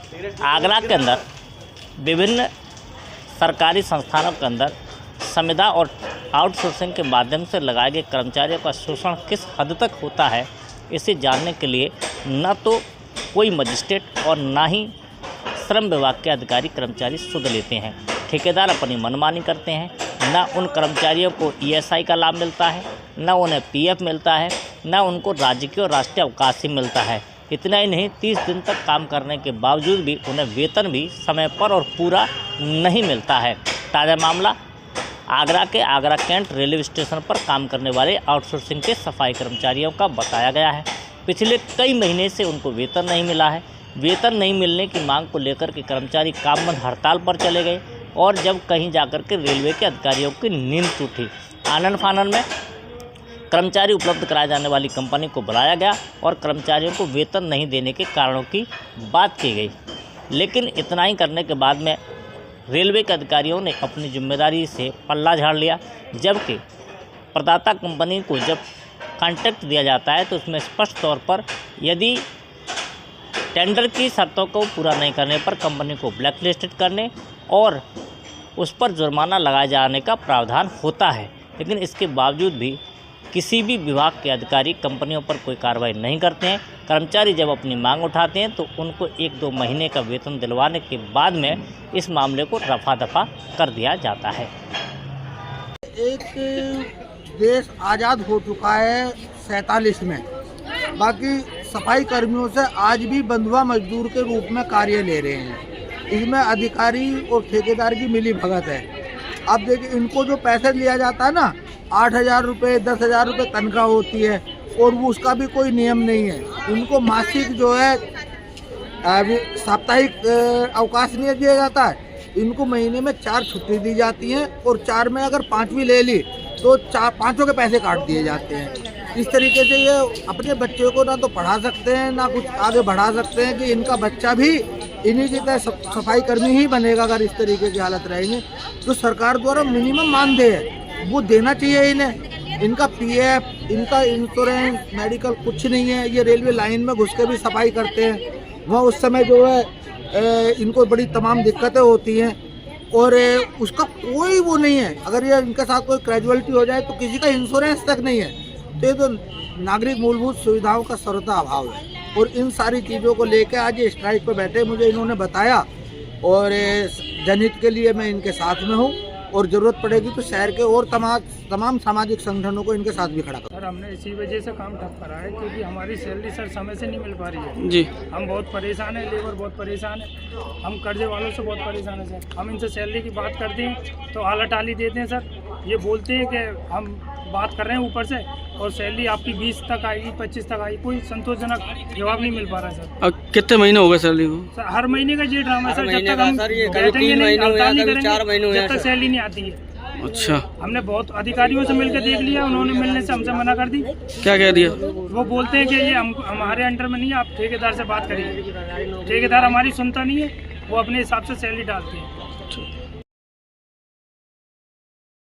आगरा के अंदर विभिन्न सरकारी संस्थानों के अंदर संविदा और आउटसोर्सिंग के माध्यम से लगाए गए कर्मचारियों का शोषण किस हद तक होता है, इसे जानने के लिए न तो कोई मजिस्ट्रेट और ना ही श्रम विभाग के अधिकारी कर्मचारी सुध लेते हैं। ठेकेदार अपनी मनमानी करते हैं। न उन कर्मचारियों को ईएसआई का लाभ मिलता है, न उन्हें पीएफ मिलता है, न उनको राजकीय और राष्ट्रीय अवकाश ही मिलता है। इतना ही नहीं, 30 दिन तक काम करने के बावजूद भी उन्हें वेतन भी समय पर और पूरा नहीं मिलता है। ताज़ा मामला आगरा के आगरा कैंट रेलवे स्टेशन पर काम करने वाले आउटसोर्सिंग के सफाई कर्मचारियों का बताया गया है। पिछले कई महीने से उनको वेतन नहीं मिला है। वेतन नहीं मिलने की मांग को लेकर के कर्मचारी काम बंद हड़ताल पर चले गए और जब कहीं जाकर के रेलवे के अधिकारियों की नींद टूटी। आनन फानन में कर्मचारी उपलब्ध कराए जाने वाली कंपनी को बुलाया गया और कर्मचारियों को वेतन नहीं देने के कारणों की बात की गई। लेकिन इतना ही करने के बाद में रेलवे के अधिकारियों ने अपनी जिम्मेदारी से पल्ला झाड़ लिया, जबकि प्रदाता कंपनी को जब कॉन्ट्रैक्ट दिया जाता है तो उसमें स्पष्ट तौर पर यदि टेंडर की शर्तों को पूरा नहीं करने पर कंपनी को ब्लैकलिस्टेड करने और उस पर जुर्माना लगाए जाने का प्रावधान होता है। लेकिन इसके बावजूद भी किसी भी विभाग के अधिकारी कंपनियों पर कोई कार्रवाई नहीं करते हैं। कर्मचारी जब अपनी मांग उठाते हैं तो उनको 1-2 महीने का वेतन दिलवाने के बाद में इस मामले को रफा दफा कर दिया जाता है। एक देश आज़ाद हो चुका है 47 में, बाकी सफाई कर्मियों से आज भी बंधुआ मजदूर के रूप में कार्य ले रहे हैं। इसमें अधिकारी और ठेकेदार की मिली भगत है। अब देखिए, इनको जो पैसे लिया जाता है ना, 8,000 रुपये 10,000 रुपये तनख्वाह होती है और वो उसका भी कोई नियम नहीं है। इनको मासिक जो है साप्ताहिक अवकाश नहीं दिया जाता है। इनको महीने में 4 छुट्टी दी जाती हैं और 4 में अगर 5वीं ले ली तो 5 के पैसे काट दिए जाते हैं। इस तरीके से ये अपने बच्चे को ना तो पढ़ा सकते हैं ना कुछ आगे बढ़ा सकते हैं कि इनका बच्चा भी इन्हीं की तरह सफाई कर्मी ही बनेगा। अगर इस तरीके की हालत रहेंगे तो सरकार द्वारा मिनिमम मानदेय है वो देना चाहिए इन्हें। इनका पीएफ, इनका इंश्योरेंस, मेडिकल कुछ नहीं है। ये रेलवे लाइन में घुस के भी सफाई करते हैं, वहाँ उस समय जो है इनको बड़ी तमाम दिक्कतें होती हैं और उसका कोई वो नहीं है। अगर ये इनके साथ कोई कैजुअलिटी हो जाए तो किसी का इंश्योरेंस तक नहीं है। तो ये तो नागरिक मूलभूत सुविधाओं का सर्वथा अभाव है और इन सारी चीज़ों को लेकर आज ये स्ट्राइक पर बैठे मुझे इन्होंने बताया और जनहित के लिए मैं इनके साथ में हूँ और ज़रूरत पड़ेगी तो शहर के और तमाम सामाजिक संगठनों को इनके साथ भी खड़ा करें। सर, हमने इसी वजह से काम ठप करा है क्योंकि हमारी सैलरी सर समय से नहीं मिल पा रही है जी। हम बहुत परेशान हैं, लेबर बहुत परेशान है, हम कर्जे वालों से बहुत परेशान है सर। हम इनसे सैलरी की बात करते हैं तो आला टाली देते हैं सर। ये बोलते हैं कि हम बात कर रहे हैं ऊपर से और सैलरी आपकी 20 तक आएगी, 25 तक आएगी, कोई संतोषजनक जवाब नहीं मिल पा रहा है सर। अब कितने महीने हो गए सैलरी को? सर हर महीने का ये ड्रामा है सर। जब तक हम बैठेंगे नहीं, हड़ताल नहीं करेंगे, जब तक सैलरी नहीं आती है। अच्छा, हमने बहुत अधिकारियों से मिलकर देख लिया, उन्होंने मिलने से हमसे मना कर दी। क्या कह दिया? वो बोलते हैं कि ये हमारे अंडर में नहीं है, आप ठेकेदार से बात करिए। ठेकेदार हमारी सुनता नहीं है, वो अपने हिसाब से सैलरी डालते हैं।